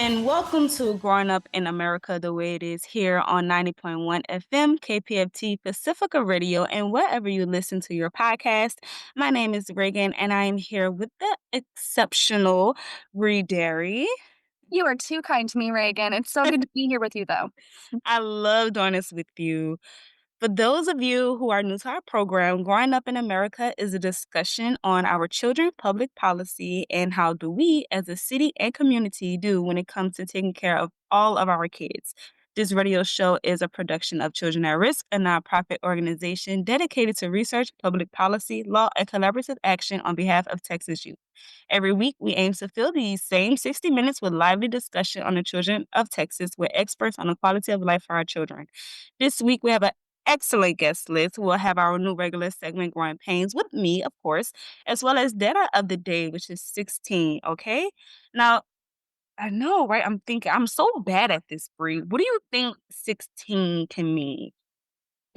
and welcome to Growing Up in America the Way It Is here on 90.1 FM, KPFT Pacifica Radio, and wherever you listen to your podcast. My name is Reagan, and I am here with the exceptional Derry. You are too kind to me, Reagan. It's so good to be here with you, though. I love doing this with you. For those of you who are new to our program, Growing Up in America is a discussion on our children, public policy, and how do we as a city and community do when it comes to taking care of all of our kids. This radio show is a production of Children at Risk, a nonprofit organization dedicated to research, public policy, law, and collaborative action on behalf of Texas youth. Every week, we aim to fill these same 60 minutes with lively discussion on the children of Texas with experts on the quality of life for our children. This week, we have an excellent guest list. We'll have our new regular segment, Growing Pains, with me, of course, as well as data of the day, which is 16. Okay. Now, I know, right? I'm thinking, I'm so bad at this, Bree. What do you think 16 can mean?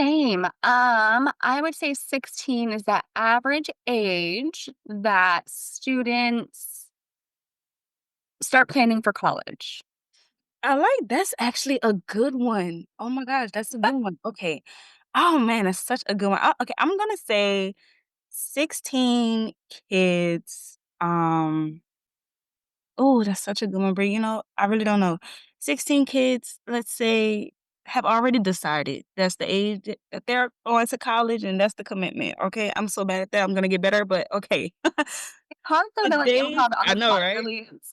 Same. I would say 16 is that average age that students start planning for college. I like that's actually a good one. Oh my gosh, that's a good one. Okay. Oh man, that's such a good one. Okay, I'm gonna say 16 kids. Oh, that's such a good one, Bree. I really don't know. 16 kids, let's say, have already decided that's the age that they're going to college and that's the commitment. Okay. I'm so bad at that. I'm gonna get better, but okay. Hard though to like Today, improv on I the know, spot, it right? really is.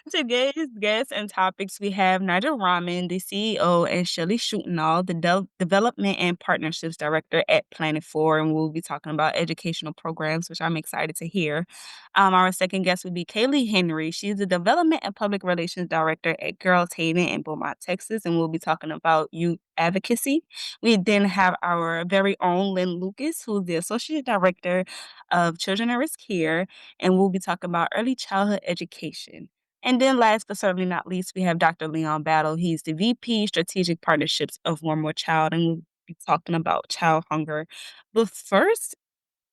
Today's guests and topics we have Nirjhor Rahman, the CEO, and Shellyn Shoenthal, the Development and Partnerships Director at Planet 4, and we'll be talking about educational programs, which I'm excited to hear. Our second guest would be Kaylee Henry. She's the Development and Public Relations Director at Girls Haven in Beaumont, Texas, and we'll be talking about youth advocacy. We then have our very own Lynn Lucas, who's the Associate Director of Children at Risk here, and we'll be talking about early childhood education. And then last but certainly not least, we have Dr. Leon Battle. He's the VP Strategic Partnerships of One More Child, and we'll be talking about child hunger. But first,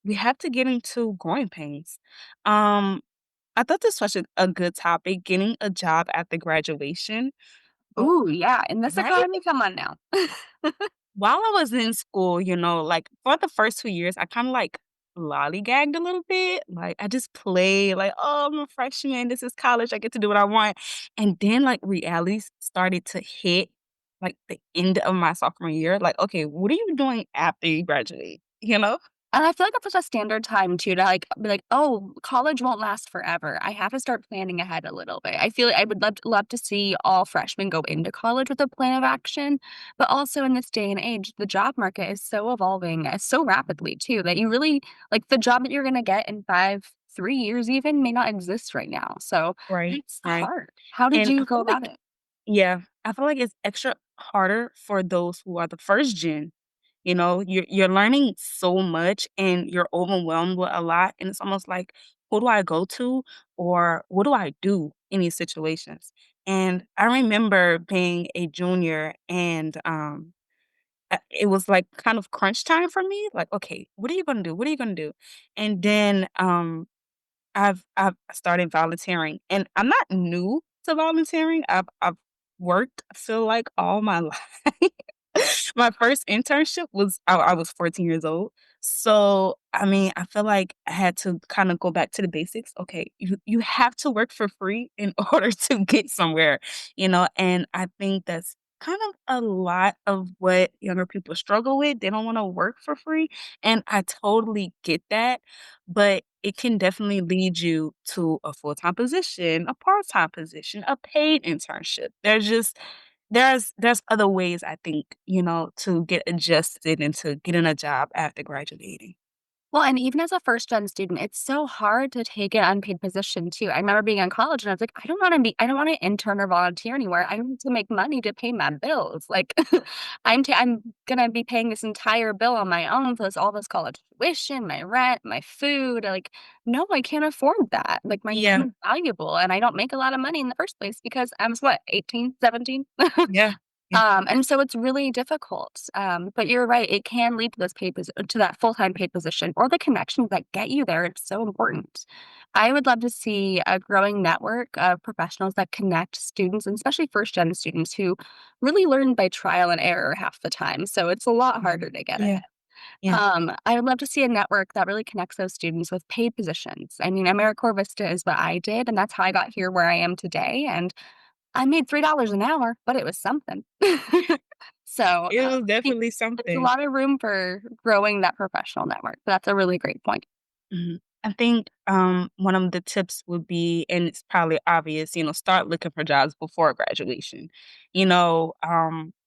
we have to get into growing pains. Um, I thought this was a good topic, getting a job after graduation. But Ooh, yeah. In this right economy, come on now. while I was in school, like for the first 2 years, I kind of like lollygagged a little bit. Like I just played like, oh, I'm a freshman. This is college. I get to do what I want. And then like reality started to hit like the end of my sophomore year. Like, okay, what are you doing after you graduate? And I feel like that's such a standard time too to like be like, oh, college won't last forever. I have to start planning ahead a little bit. I feel like I would love to see all freshmen go into college with a plan of action, but also in this day and age, the job market is so evolving so rapidly too that you really like the job that you're gonna get in 3 years even may not exist right now. So Right, it's right. hard. How did And you I go feel about like it? yeah, I feel like it's extra harder for those who are the first gen. You're learning so much and you're overwhelmed with a lot, and it's almost like, who do I go to or what do I do in these situations? And I remember being a junior and it was like kind of crunch time for me. Like, okay, what are you gonna do? What are you gonna do? And then I've started volunteering, and I'm not new to volunteering. I've worked, I feel like, all my life. My first internship was I was 14 years old. So, I mean, I feel like I had to kinda go back to the basics. Okay, you have to work for free in order to get somewhere, and I think that's kind of a lot of what younger people struggle with. They don't wanna work for free, and I totally get that, but it can definitely lead you to a full-time position, a part-time position, a paid internship. There's other ways I think, to get adjusted into getting a job after graduating. Well, and even as a first gen student, it's so hard to take an unpaid position too. I remember being in college and I was like, I don't want to intern or volunteer anywhere. I need to make money to pay my bills. Like I'm gonna be paying this entire bill on my own plus all this college tuition, my rent, my food. Like, no, I can't afford that. Like my Yeah, time is valuable and I don't make a lot of money in the first place because I was what, 18, 17? yeah. Yeah, And so it's really difficult. But you're right, it can lead to those to that full-time paid position or the connections that get you there. It's so important. I would love to see a growing network of professionals that connect students, and especially first gen students who really learn by trial and error half the time. So it's a lot harder to get yeah, ahead. yeah. I would love to see a network that really connects those students with paid positions. I mean, AmeriCorps Vista is what I did, and that's how I got here where I am today. And I made $3 an hour, but it was something. So, It was I think definitely there's a something. lot of room for growing that professional network. That's a really great point. Mhm. I think, one of the tips would be, and it's probably obvious, start looking for jobs before graduation.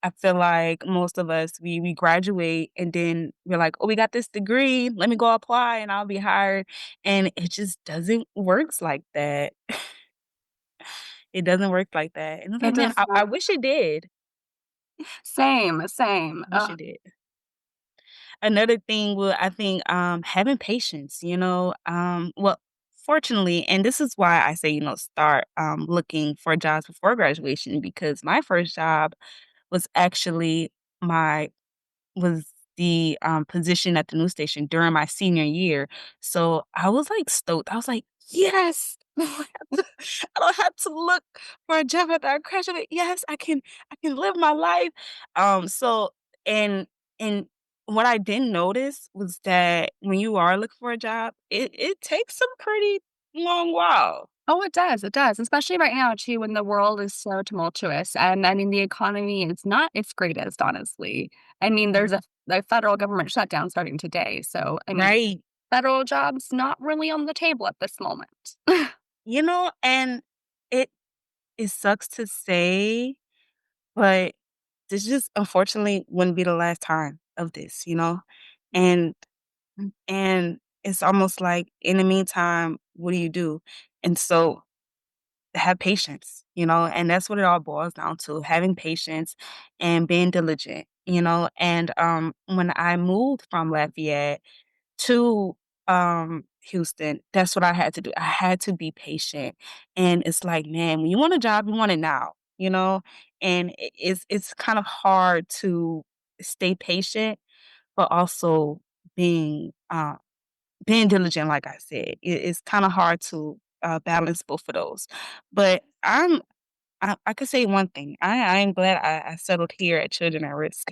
I feel like most of us, we graduate and then we're like, "Oh, we got this degree. Let me go apply and I'll be hired." And it just doesn't works like that. It doesn't work like that. And it's like, It man, does I not. wish it did. Same, same. I wish it did. Another thing will I think, having patience, well, fortunately, and this is why I say, start, looking for jobs before graduation because my first job was actually my was the, position at the news station during my senior year. So I was, like, stoked. I was like, "Yes! I don't have to look for a job after I graduate. Yes, I can live my life." So and and what I didn't notice was that when you are looking for a job, it takes some pretty long while. Oh, it does, especially right now too when the world is so tumultuous, and I mean, the economy is not its greatest, honestly. I mean, Mhm. there's a federal government shutdown starting today, so, I mean, Right. federal jobs not really on the table at this moment. And it it sucks to say, but this just unfortunately wouldn't be the last time of this, And and it's almost like in the meantime, what do you do? And so have patience, and that's what it all boils down to, having patience and being diligent, And when I moved from Lafayette to Houston, that's what I had to do. I had to be patient. And it's like, man, when you want a job, you want it now, And it's kind of hard to stay patient, but also being being diligent, like I said. It's kind of hard to balance both of those. But I could say one thing. I am glad I settled here at Children at Risk.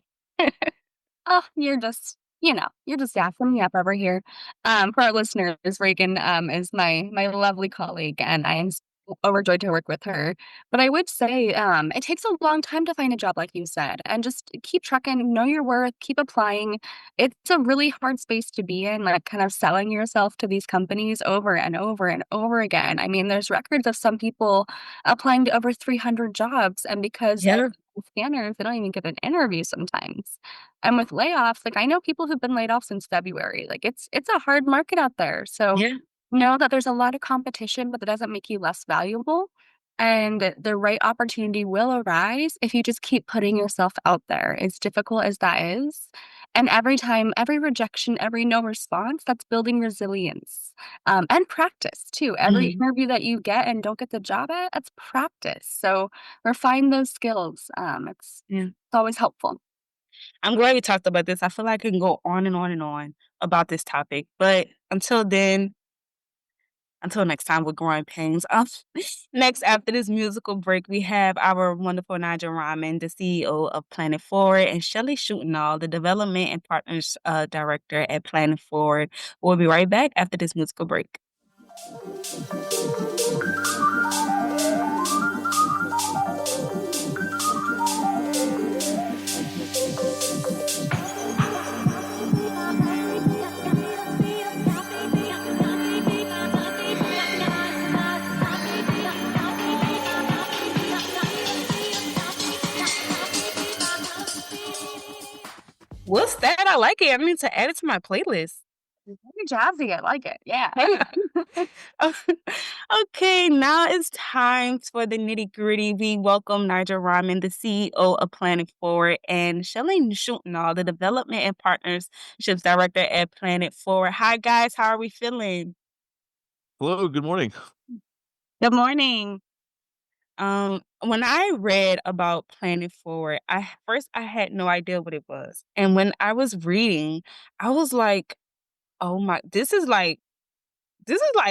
Oh, you're just dapping me up over here. For our listeners, Reagan, is my lovely colleague, and I am so overjoyed to work with her. But I would say, it takes a long time to find a job, like you said, and just keep trucking, know your worth, keep applying. It's a really hard space to be in, like kind of selling yourself to these companies over and over and over again. I mean, there's records of some people applying to over 300 jobs, and because of Yeah, scanners, they don't even get an interview sometimes. And with layoffs, like, I know people who've been laid off since February, like, it's a hard market out there, so yeah. know that there's a lot of competition, but that doesn't make you less valuable, and the right opportunity will arise if you just keep putting yourself out there, as difficult as that is, and every time, every rejection, every no response, that's building resilience, and practice too. Every Mhm. interview that you get and don't get the job at, that's practice, so refine those skills, Yeah. it's always helpful. I'm glad we talked about this. I feel like I can go on and on and on about this topic, but until next time with growing pains. Next, after this musical break, we have our wonderful Nirjhor Rahman, the CEO of Planet Forward, and Shelley Shoenthal, the Development and Partners Director at Planet Forward. We'll be right back after this musical break. What's that? I like it. I need to add it to my playlist. Very jazzy, I like it, yeah. Okay, now it's time for the nitty-gritty. We welcome Nigel Rahman, the CEO of Planet Forward, and Shellyn Shoenthal, the Development and Partnerships Director at Planet Forward. Hi, guys. How are we feeling? Hello, good morning. Good morning. When I read about Planet It Forward, I had no idea what it was, and when I was reading, I was like, "Oh my, this is like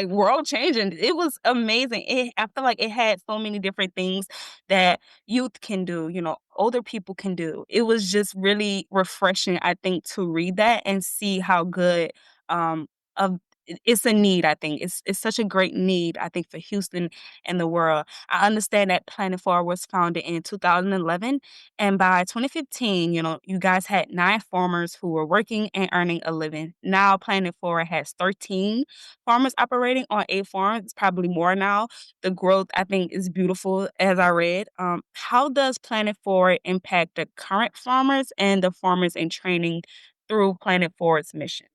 world changing." It was amazing. I feel like it had so many different things that youth can do, older people can do. It was just really refreshing, I think, to read that and see how good um of it's a need, I think. It's such a great need, I think, for Houston and the world. I understand that Planet 4 was founded in 2011, and by 2015, you guys had 9 farmers who were working and earning a living. Now Planet 4 has 13 farmers operating on a farm. It's probably more now. The growth, I think, is beautiful, as I read. How does Planet Forward impact the current farmers and the farmers in training through Planet Forward's mission?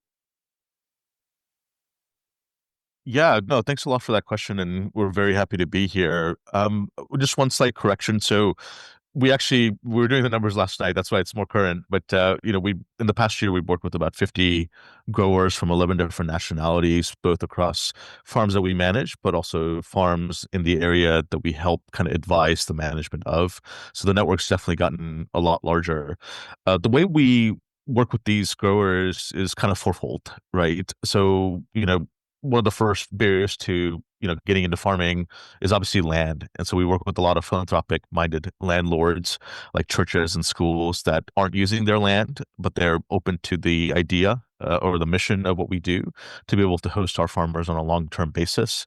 Yeah, no, thanks a lot for that question, and we're very happy to be here. Just one slight correction. So we were doing the numbers last night. That's why it's more current. But we in the past year we've worked with about 50 growers from 11 different nationalities, both across farms that we manage, but also farms in the area that we help kind of advise the management of. So the network's definitely gotten a lot larger. The way we work with these growers is kind of fourfold, right? So, one of the first barriers to getting into farming is obviously land, and so we work with a lot of philanthropic minded landlords like churches and schools that aren't using their land, but they're open to the idea or the mission of what we do to be able to host our farmers on a long term basis.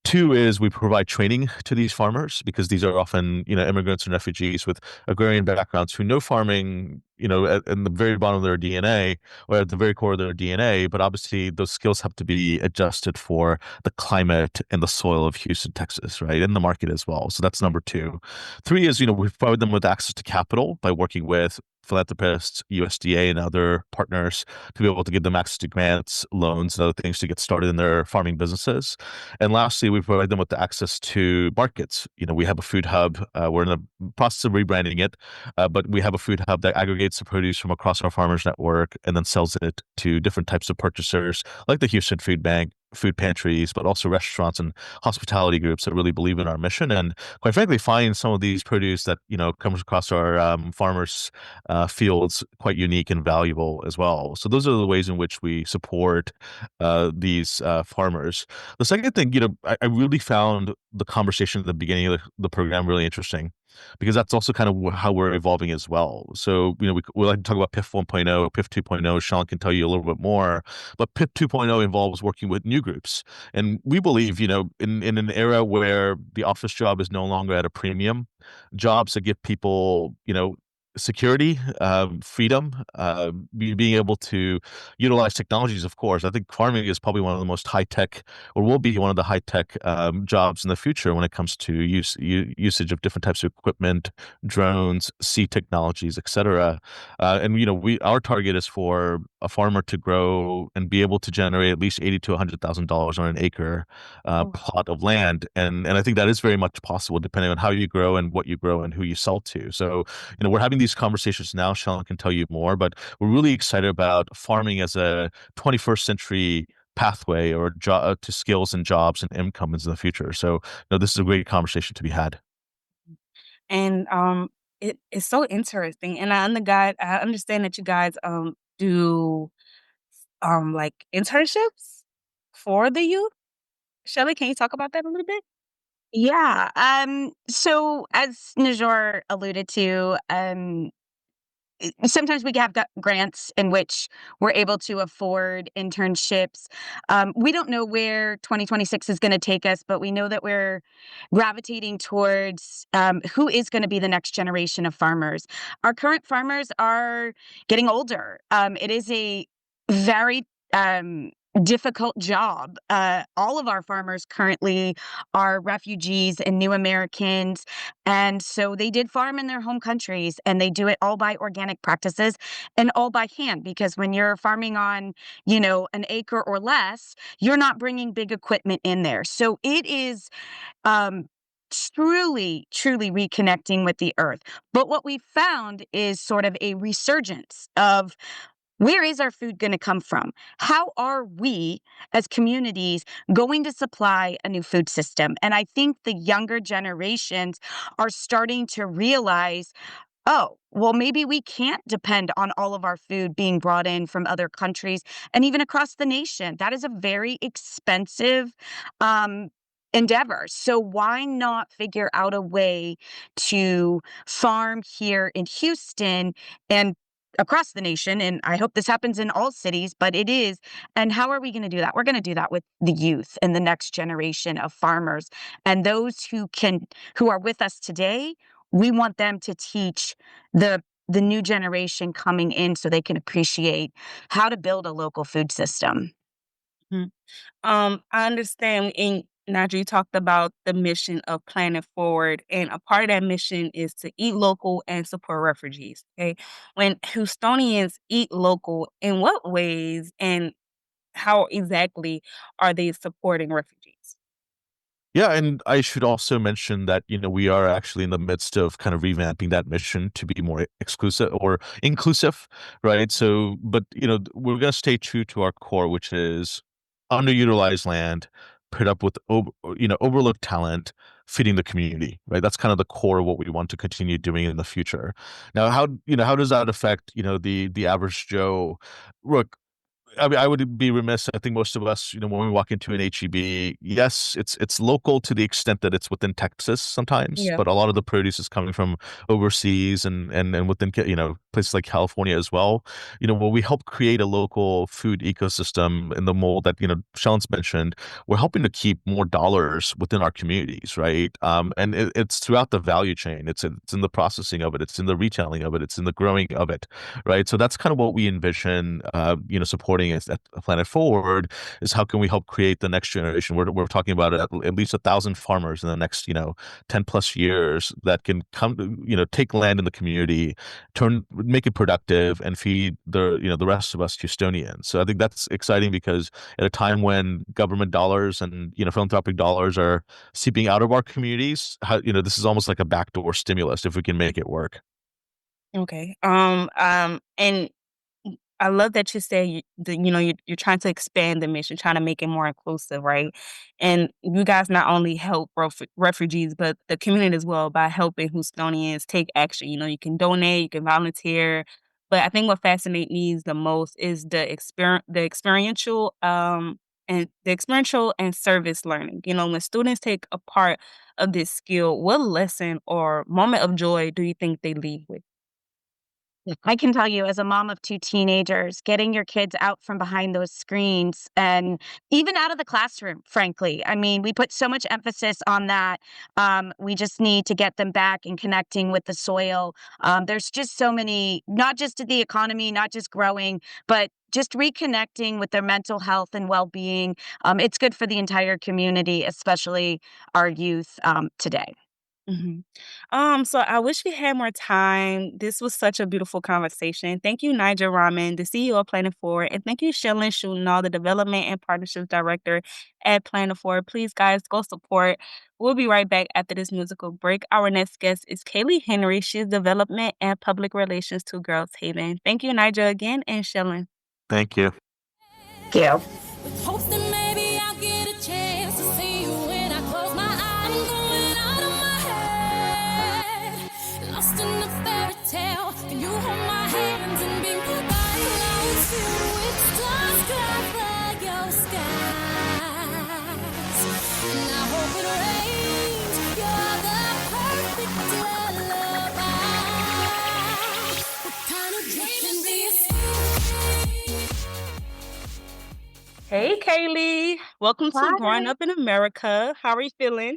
Two is we provide training to these farmers because these are often immigrants and refugees with agrarian backgrounds who know farming in the very bottom of their DNA or at the very core of their DNA, but obviously those skills have to be adjusted for the climate and the soil of Houston, Texas, right? And the market as well. So that's number two. Three is, we provide them with access to capital by working with philanthropists, USDA, and other partners to be able to give them access to grants, loans, and other things to get started in their farming businesses. And lastly, we provide them with the access to markets. We have a food hub. We're in the process of rebranding it, but we have a food hub that aggregates the produce from across our farmers network and then sells it to different types of purchasers, like the Houston Food Bank, food pantries, but also restaurants and hospitality groups that really believe in our mission and, quite frankly, find some of these produce that comes across our farmers' fields quite unique and valuable as well. So those are the ways in which we support these farmers. The second thing, I really found the conversation at the beginning of the program really interesting because that's also kind of how we're evolving as well. So, we like to talk about PIF 1.0, PIF 2.0. Shellyn can tell you a little bit more, but PIF 2.0 involves working with new groups. And we believe, in an era where the office job is no longer at a premium, jobs that give people, security, freedom, being able to utilize technologies, of course. I think farming is probably one of the most high tech, or will be one of the high tech jobs in the future when it comes to usage of different types of equipment, drones, seed technologies, etc. And our target is for a farmer to grow and be able to generate at least 80 to $100,000 on an acre plot of land, and I think that is very much possible depending on how you grow and what you grow and who you sell to. So we're having these conversations now. Shellyn can tell you more, but we're really excited about farming as a 21st century pathway or to skills and jobs and income in the future. So, this is a great conversation to be had. And it's so interesting. And I understand that you guys do like internships for the youth. Shelly, can you talk about that a little bit? Yeah. So as Nirjhor alluded to, sometimes we have got grants in which we're able to afford internships. We don't know where 2026 is going to take us, but we know that we're gravitating towards who is going to be the next generation of farmers. Our current farmers are getting older. It is a very difficult job. All of our farmers currently are refugees and new Americans. And so they did farm in their home countries and they do it all by organic practices and all by hand because when you're farming on, an acre or less, you're not bringing big equipment in there. So it is um, truly reconnecting with the earth. But what we found is sort of a resurgence of Where is our food going to come from? How are we as communities going to supply a new food system? And I think the younger generations are starting to realize, oh, well, maybe we can't depend on all of our food being brought in from other countries and even across the nation. That is a very expensive um, endeavor. So why not figure out a way to farm here in Houston and across the nation? And I hope this happens in all cities, but it is. And how are we going to do that? We're going to do that with the youth and the next generation of farmers and those who are with us today. We want them to teach the new generation coming in so they can appreciate how to build a local food system. Mhm. I understand in Nigel, you talked about the mission of Planet Forward, and a part of that mission is to eat local and support refugees. Okay. When Houstonians eat local, in what ways and how exactly are they supporting refugees? Yeah, and I should also mention that, we are actually in the midst of kind of revamping that mission to be more exclusive or inclusive, right? So, but, we're going to stay true to our core, which is underutilized land, put up with, overlooked talent, feeding the community, right? That's kind of the core of what we want to continue doing in the future. Now, how does that affect, the average Joe? Look, I mean, I would be remiss. I think most of us, when we walk into an HEB, yes, it's local to the extent that it's within Texas sometimes, Yeah. but a lot of the produce is coming from overseas and within places like California as well. When we help create a local food ecosystem in the mold that Shellyn's mentioned, we're helping to keep more dollars within our communities, right? And it's throughout the value chain. It's in the processing of it. It's in the retailing of it. It's in the growing of it, right? So that's kind of what we envision, supporting is at Planet Forward is how can we help create the next generation? We're talking about at least 1,000 farmers in the next, 10 plus years that can come, take land in the community, make it productive and feed the rest of us Houstonians. So I think that's exciting because at a time when government dollars and, philanthropic dollars are seeping out of our communities, this is almost like a backdoor stimulus if we can make it work. Okay. And I love that you say you're trying to expand the mission, trying to make it more inclusive, right? And you guys not only help refugees, but the community as well by helping Houstonians take action. You can donate, you can volunteer, but I think what fascinates me the most is the experiential and service learning. When students take a part of this skill, what lesson or moment of joy do you think they leave with? I can tell you, as a mom of two teenagers, getting your kids out from behind those screens and even out of the classroom, frankly. I mean, we put so much emphasis on that. We just need to get them back and connecting with the soil. There's just so many, not just to the economy, not just growing, but just reconnecting with their mental health and well being. It's good for the entire community, especially our youth today. Mhm. So I wish we had more time. This was such a beautiful conversation. Thank you, Nirjhor Rahman, the CEO of Planet Forward, and thank you, Shellyn Shoenthal, the Development and Partnerships Director at Planet Forward. Please, guys, go support. We'll be right back after this musical break. Our next guest is Kaylee Henry. She's Development and Public Relations to Girls Haven. Thank you, Nigel, again, and Shellyn. Thank you. Thank you. With hopes that maybe I'll get a chance to see you when I close my eyes. I'm going out of my head, lost in a fairy tale. Can you hold my hands and be my guide? Clouds filled with stars cover your skies, and I hope it rains. You're the perfect lullaby. What kind of dream can be escaped? Hey, Kaylee. Welcome to Growing Hi, Up in America. How are you feeling?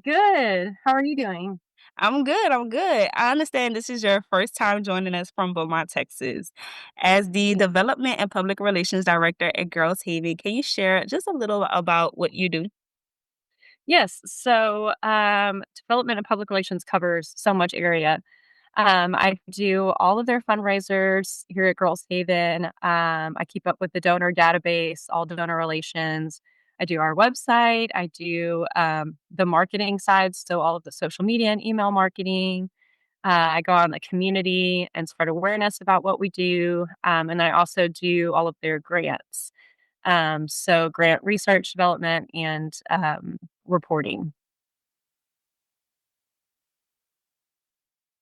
good. How are you doing? I'm good. I'm good. I understand this is your first time joining us from Beaumont, Texas. As the Development and Public Relations Director at Girls Haven, can you share just a little about what you do? Yes. Development and public relations covers so much area. I do all of their fundraisers here at Girls Haven. I keep up with the donor database, all donor relations. I do our website. I do the marketing side, so all of the social media and email marketing. I go out in the community and spread awareness about what we do, and I also do all of their grants. So grant research development and reporting.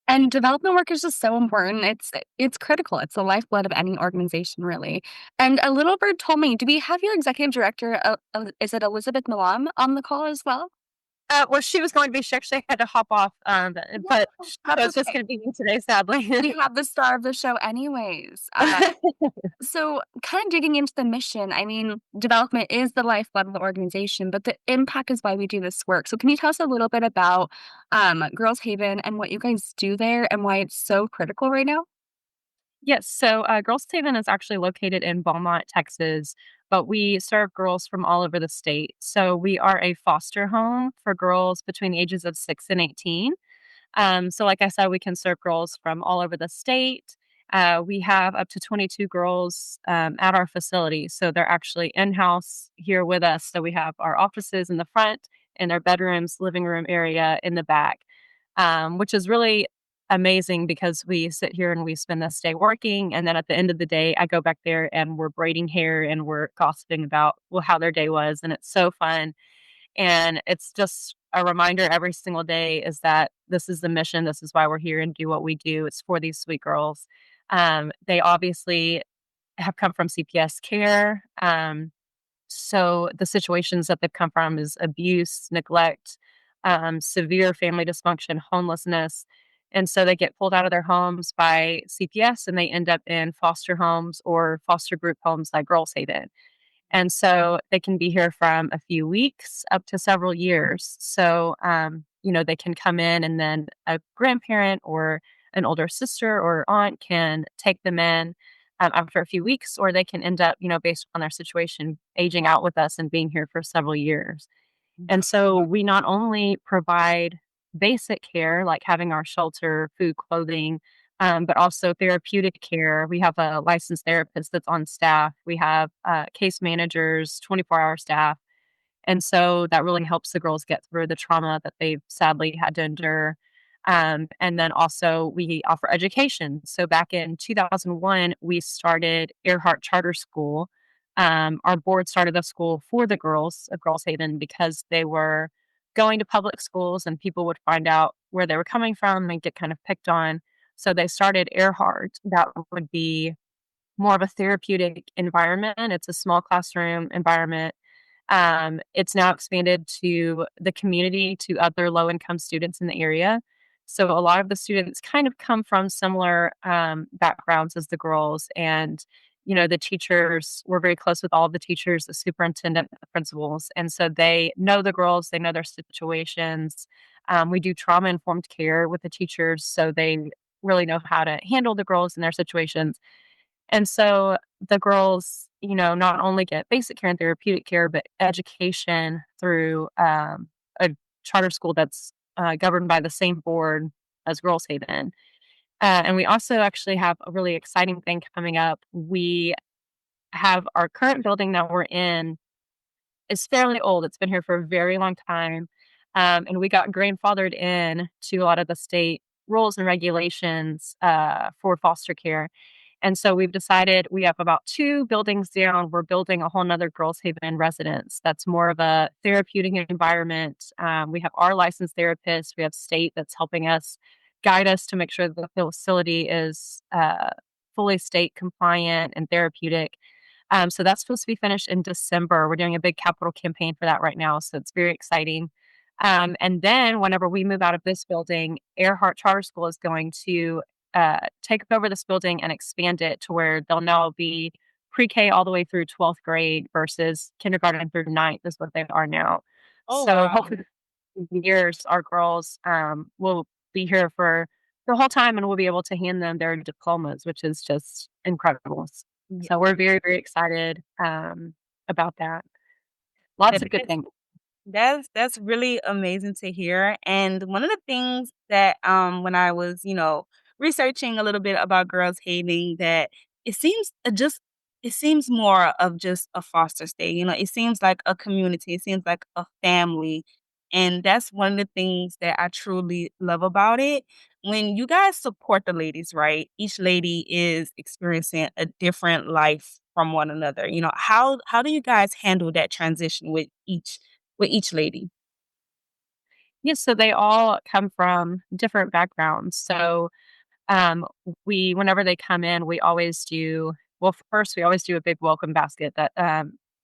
And development work is just so important. It's critical. It's the lifeblood of any organization, really. And a little bird told me, do we have your executive director, is it Elizabeth Milam, on the call as well? Well, she was going to be. She actually had to hop off, but That's it's just okay. going to be me today, sadly. We have the star of the show anyways. So kind of digging into the mission, I mean, development is the lifeblood of the organization, but the impact is why we do this work. So can you tell us a little bit about Girls Haven and what you guys do there and why it's so critical right now? Yes. So, Girls Haven is actually located in Beaumont, Texas, but we serve girls from all over the state. So, we are a foster home for girls between the ages of 6 and 18. So, like I said, we can serve girls from all over the state. We have up to 22 girls at our facility. So, they're actually in house here with us. So, we have our offices in the front and their bedrooms, living room area in the back, which is really amazing because we sit here and we spend this day working. And then at the end of the day, I go back there and we're braiding hair and we're gossiping about well, how their day was. And it's so fun. And it's just a reminder every single day is that this is the mission. This is why we're here and do what we do. It's for these sweet girls. They obviously have come from CPS care. So the situations that they've come from is abuse, neglect, severe family dysfunction, homelessness. And so they get pulled out of their homes by CPS and they end up in foster homes or foster group homes like Girls Haven. And so they can be here from a few weeks up to several years. So, they can come in and then a grandparent or an older sister or aunt can take them in after a few weeks, or they can end up, based on their situation, aging out with us and being here for several years. And so we not only provide basic care, like having our shelter, food, clothing, but also therapeutic care. We have a licensed therapist that's on staff. We have case managers, 24-hour staff. And so that really helps the girls get through the trauma that they've sadly had to endure. And then also we offer education. So back in 2001, we started Earhart Charter School. Our board started a school for the girls of Girls Haven because they were going to public schools and people would find out where they were coming from and get kind of picked on. So they started Earhart. That would be more of a therapeutic environment. It's a small classroom environment. It's now expanded to the community, to other low income students in the area. So a lot of the students kind of come from similar backgrounds as the girls. And, the teachers, we're very close with all of the teachers, the superintendent, the principals. And so they know the girls, they know their situations. We do trauma informed care with the teachers. So they really know how to handle the girls in their situations. And so the girls, not only get basic care and therapeutic care, but education through a charter school that's governed by the same board as Girls Haven. And we also actually have a really exciting thing coming up. We have our current building that we're in is fairly old. It's been here for a very long time. And we got grandfathered in to a lot of the state rules and regulations for foster care. And so we've decided we have about 2 buildings down. We're building a whole nother Girls Haven residence that's more of a therapeutic environment. We have our licensed therapist. We have state that's helping us guide us to make sure that the facility is fully state compliant and therapeutic. So that's supposed to be finished in December. We're doing a big capital campaign for that right now. So it's very exciting. And then whenever we move out of this building, Earhart Charter School is going to take over this building and expand it to where they'll now be pre-K all the way through 12th grade versus kindergarten through ninth is what they are now. Oh, So wow. hopefully in years, our girls will be here for the whole time and we'll be able to hand them their diplomas, which is just incredible. Yeah. So we're very, very excited about that. Lots of good That's things. that's really amazing to hear, and one of the things that, when I was, researching a little bit about Girls Haven that it seems it seems more of just a foster state, it seems like a community, it seems like a family, And that's one of the things that I truly love about it. When you guys support the ladies, right? Each lady is experiencing a different life from one another. How do you guys handle that transition with each lady? Yes, so they all come from different backgrounds. So Um, we whenever they come in, we always do well, first, we always do a big welcome basket that,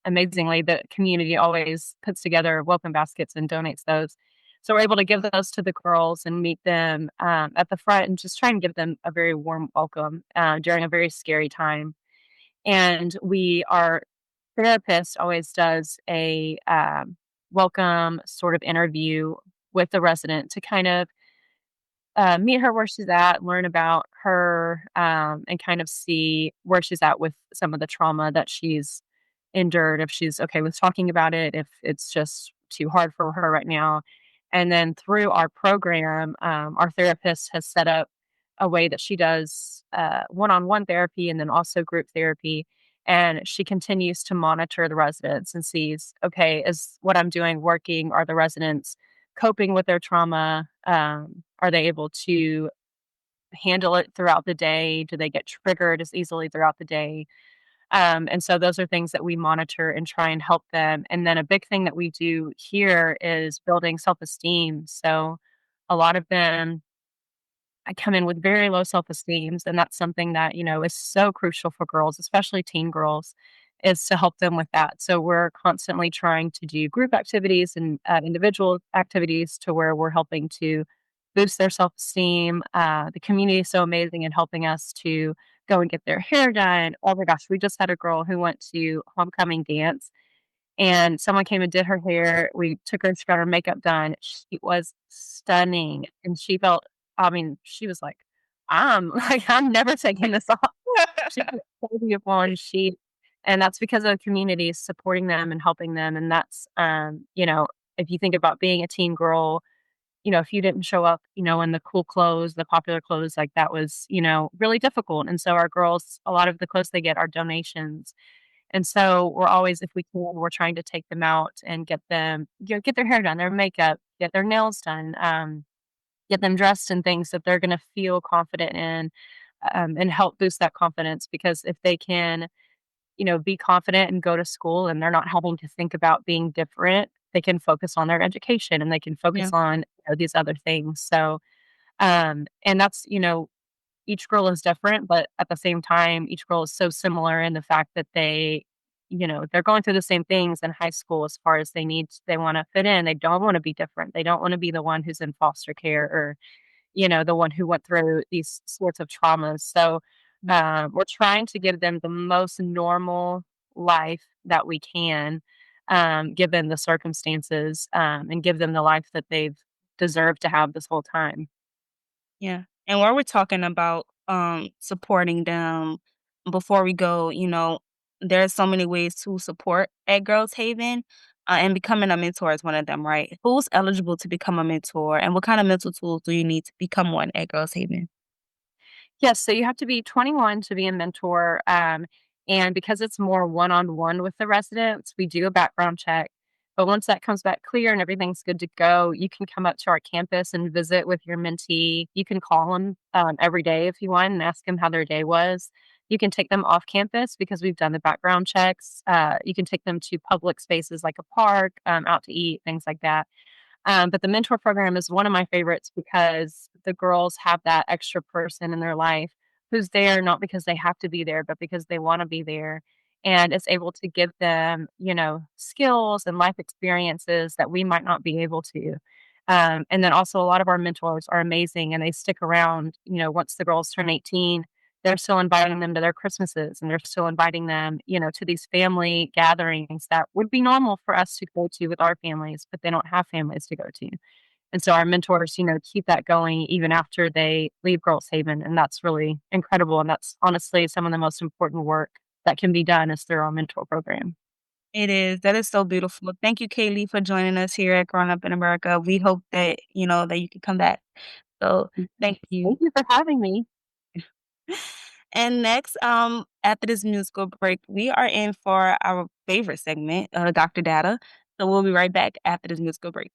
amazingly, the community always puts together welcome baskets and donates those. So we're able to give those to the girls and meet them, at the front and just try and give them a very warm welcome, during a very scary time. And our therapist always does a, welcome sort of interview with the resident to kind of meet her where she's at, learn about her, and kind of see where she's at with some of the trauma that she's endured, if she's okay with talking about it, if it's just too hard for her right now. And then through our program, our therapist has set up a way that she does one-on-one therapy and then also group therapy. And she continues to monitor the residents and sees, okay, is what I'm doing working? Are the residents coping with their trauma? Are they able to handle it throughout the day? Do they get triggered as easily throughout the day? And so those are things that we monitor and try and help them. And then a big thing that we do here is building self esteem. So a lot of them I come in with very low self-esteems, and that's something that, is so crucial for girls, especially teen girls, is to help them with that. So we're constantly trying to do group activities and individual activities to where we're helping to boost their self-esteem. The community is so amazing in helping us to go and get their hair done. Oh my gosh, we just had a girl who went to homecoming dance and someone came and did her hair. We took her and she got her makeup done. She was stunning, and she was like, "I'm like, I'm never taking this off." She looked so beautiful, and that's because of the community supporting them and helping them, and that's, if you think about being a teen girl, if you didn't show up, in the cool clothes, the popular clothes, like, that was, really difficult, and so our girls, a lot of the clothes they get are donations, and so we're always, if we can, we're trying to take them out and get them get their hair done, their makeup, get their nails done, get them dressed in things that they're gonna feel confident in, and help boost that confidence because if they can, be confident and go to school and they're not having to think about being different, they can focus on their education and they can focus Yeah. on, these other things. So, and that's, each girl is different, but at the same time, each girl is so similar in the fact that they're going through the same things in high school as far as they want to fit in. They don't want to be different. They don't want to be the one who's in foster care or, the one who went through these sorts of traumas. So, we're trying to give them the most normal life that we can, given the circumstances, and give them the life that they've deserved to have this whole time. Yeah. And while we're talking about supporting them, before we go, there's so many ways to support at Girls Haven. And becoming a mentor is one of them, right? Who's eligible to become a mentor, and what kind of mental tools do you need to become one at Girls Haven? Yes, so you have to be 21 to be a mentor, and because it's more one-on-one with the residents, we do a background check, but once that comes back clear and everything's good to go, you can come up to our campus and visit with your mentee. You can call them, every day if you want and ask them how their day was. You can take them off campus because we've done the background checks. You can take them to public spaces like a park, out to eat, things like that. But the mentor program is one of my favorites because the girls have that extra person in their life who's there not because they have to be there, but because they want to be there. And it's able to give them, skills and life experiences that we might not be able to. And then also, a lot of our mentors are amazing and they stick around, once the girls turn 18, they're still inviting them to their Christmases and they're still inviting them, to these family gatherings that would be normal for us to go to with our families, but they don't have families to go to. And so our mentors, keep that going even after they leave Girls Haven. And that's really incredible. And that's honestly some of the most important work that can be done is through our mentor program. It is. That is so beautiful. Thank you, Kaylee, for joining us here at Growing Up in America. We hope that, that you can come back. So thank you. Thank you for having me. And next, after this musical break, we are in for our favorite segment, Dr. Data. So we'll be right back after this musical break.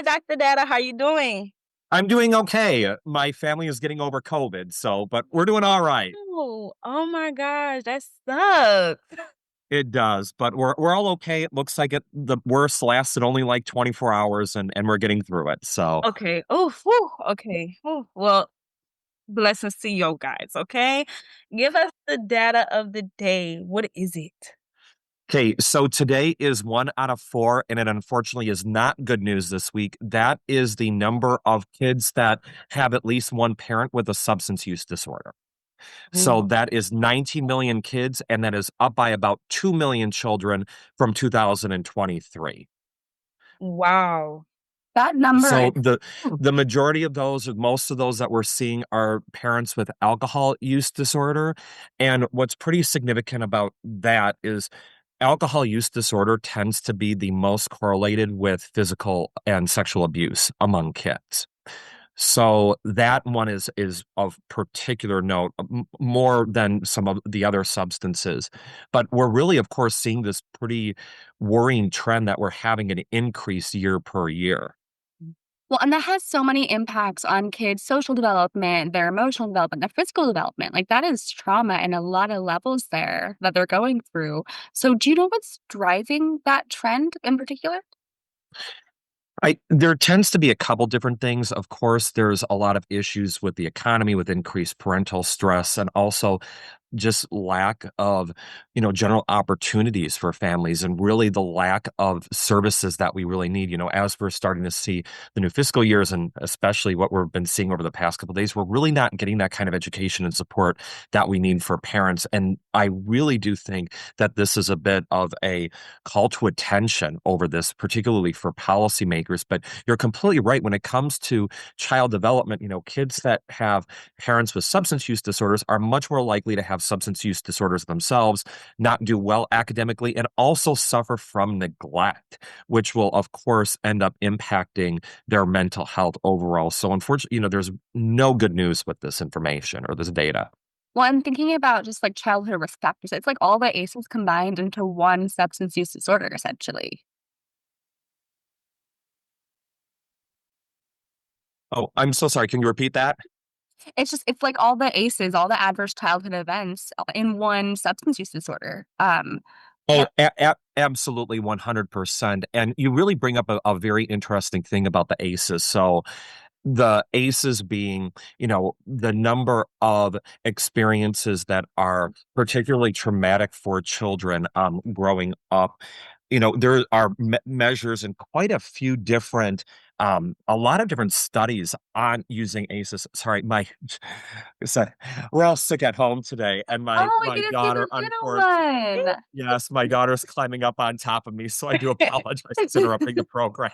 Hi, Dr. Data. How you doing? I'm doing okay. My family is getting over COVID, but we're doing all right. Oh my gosh, that sucks. It does, but we're all okay. It looks like the worst lasted only like 24 hours, and we're getting through it. So, Okay. Oh, whew, okay. Oh, well, blessings to you guys, okay? Give us the data of the day. What is it? okay, so today is 1 out of 4, and it unfortunately is not good news this week. That is the number of kids that have at least one parent with a substance use disorder. So Ooh, that is 90 million kids, and that is up by about 2 million children from 2023. wow. That number So is the majority of those, or most of those that we're seeing are parents with alcohol use disorder. And what's pretty significant about that is alcohol use disorder tends to be the most correlated with physical and sexual abuse among kids. So that one is of particular note, more than some of the other substances. But we're really, of course, seeing this pretty worrying trend that we're having an increase year per year. well, and that has so many impacts on kids' social development, their emotional development, their physical development. Like, that is trauma in a lot of levels there that they're going through. So, do you know what's driving that trend in particular? There tends to be a couple different things. Of course, there's a lot of issues with the economy, with increased parental stress, and also just lack of, general opportunities for families, and really the lack of services that we really need. As we're starting to see the new fiscal years, and especially what we've been seeing over the past couple of days, we're really not getting that kind of education and support that we need for parents. And I really do think that this is a bit of a call to attention over this, particularly for policymakers. But you're completely right when it comes to child development. Kids that have parents with substance use disorders are much more likely to have substance use disorders themselves, not do well academically, and also suffer from neglect, which will, of course, end up impacting their mental health overall. So, unfortunately, there's no good news with this information or this data. Well, I'm thinking about just like childhood risk factors. It's like all the ACEs combined into one substance use disorder, essentially. Oh, I'm so sorry. Can you repeat that? It's like all the ACEs, all the adverse childhood events in one substance use disorder. Oh, Yeah. absolutely 100%. And you really bring up a very interesting thing about the ACEs. So, the ACEs being, the number of experiences that are particularly traumatic for children growing up. There are measures in quite a few different, a lot of different studies on using ACEs. Sorry, so we're all sick at home today, and Oh my my goodness, you have daughter, a little one. yes, my daughter's climbing up on top of me, so I do apologize for interrupting the program.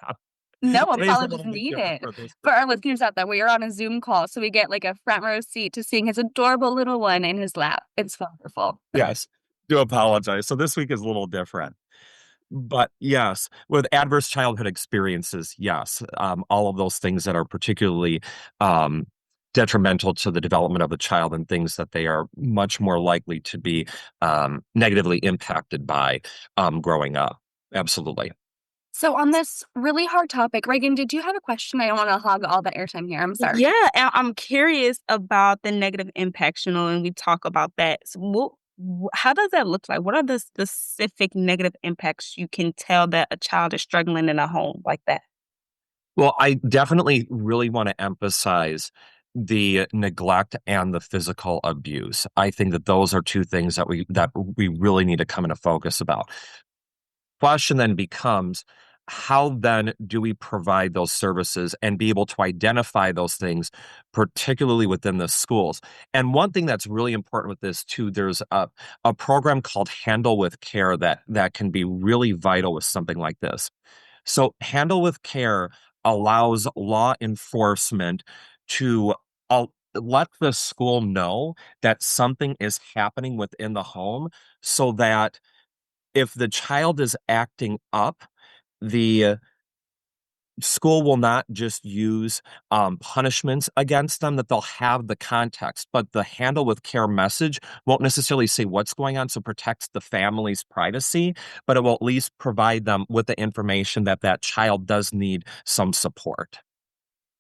No Today's a apologies little bit different needed. for this. For our listeners out there, we are on a Zoom call, so we get like a front row seat to seeing his adorable little one in his lap. It's wonderful. Yes, do apologize. So this week is a little different. But yes, with adverse childhood experiences, yes, all of those things that are particularly um, detrimental to the development of the child, and things that they are much more likely to be negatively impacted by growing up. Absolutely. So on this really hard topic, Reagan, did you have a question? I don't want to hog all the airtime here. I'm sorry. Yeah, I'm curious about the negative impacts, and we talk about that. So how does that look like? What are the specific negative impacts you can tell that a child is struggling in a home like that? Well, I definitely really want to emphasize the neglect and the physical abuse. I think that those are two things that we really need to come into focus about. Question then becomes, how then do we provide those services and be able to identify those things, particularly within the schools? And one thing that's really important with this too, there's a program called Handle with Care that can be really vital with something like this. So Handle with Care allows law enforcement to let the school know that something is happening within the home, so that if the child is acting up, the school will not just use punishments against them, that they'll have the context, but the handle with care message won't necessarily say what's going on, so protects the family's privacy, but it will at least provide them with the information that that child does need some support.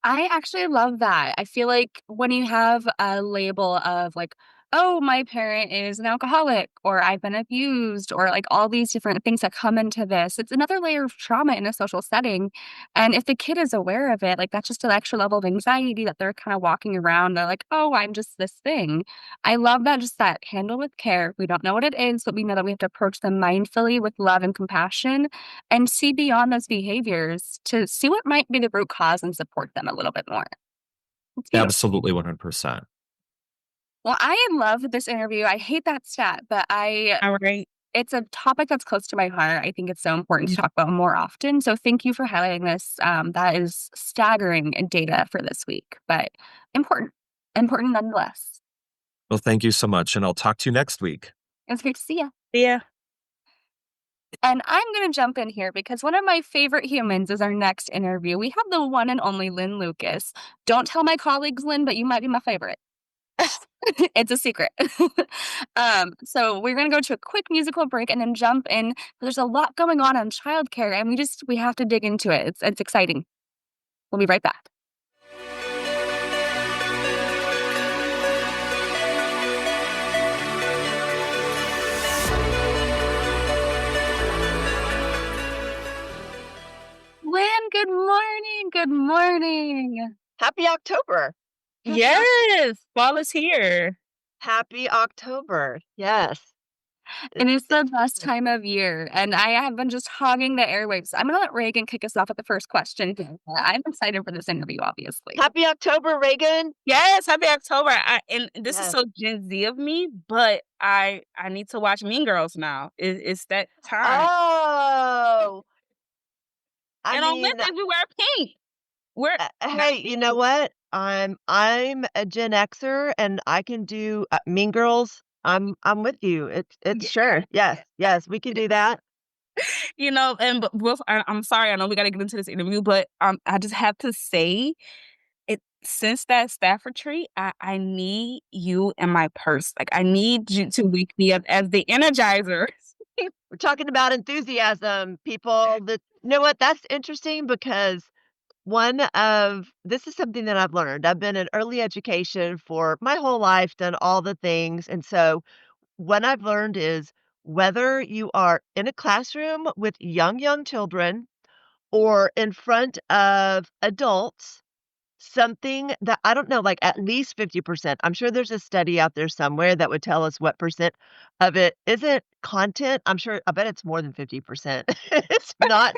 I actually love that. I feel like when you have a label of like, oh, my parent is an alcoholic, or I've been abused, or like all these different things that come into this, it's another layer of trauma in a social setting. And if the kid is aware of it, like that's just an extra level of anxiety that they're kind of walking around. They're like, oh, I'm just this thing. I love that, just that handle with care. We don't know what it is, but we know that we have to approach them mindfully with love and compassion and see beyond those behaviors to see what might be the root cause and support them a little bit more. It's beautiful. Absolutely 100%. Well, I love this interview. I hate that stat, but All right. it's a topic that's close to my heart. I think it's so important to talk about more often. So thank you for highlighting this. That is staggering data for this week, but important, important nonetheless. Well, thank you so much, and I'll talk to you next week. It was great to see you. Yeah. And I'm going to jump in here because one of my favorite humans is our next interview. We have the one and only Lynn Lucas. Don't tell my colleagues, Lynn, but you might be my favorite. It's a secret. So we're going to go to a quick musical break and then jump in. There's a lot going on childcare, and we have to dig into it. It's exciting. We'll be right back. Lynn, good morning. Good morning. Happy October. Yes. Fall is here. Happy October. Yes. And it's the best time of year. And I have been just hogging the airwaves. I'm going to let Reagan kick us off with the first question. I'm excited for this interview, obviously. Happy October, Reagan. Yes, happy October. And this is Yes. so Gen Z of me, but I need to watch Mean Girls now. It's that time. Oh. I And on mean, Wednesdays we wear pink. We're hey, you know what? I'm a Gen Xer and I can do Mean Girls. I'm with you. It's sure. Yes, we can do that. and I'm sorry, I know we got to get into this interview, but I just have to say it since that Stafford retreat, I need you in my purse. Like I need you to wake me up as the energizer. We're talking about enthusiasm, people. You know what? That's interesting because this is something that I've learned. I've been in early education for my whole life, done all the things. And so what I've learned is whether you are in a classroom with young children or in front of adults, something that I don't know, like at least 50%. I'm sure there's a study out there somewhere that would tell us what percent of it isn't content. I bet it's more than 50%. It's not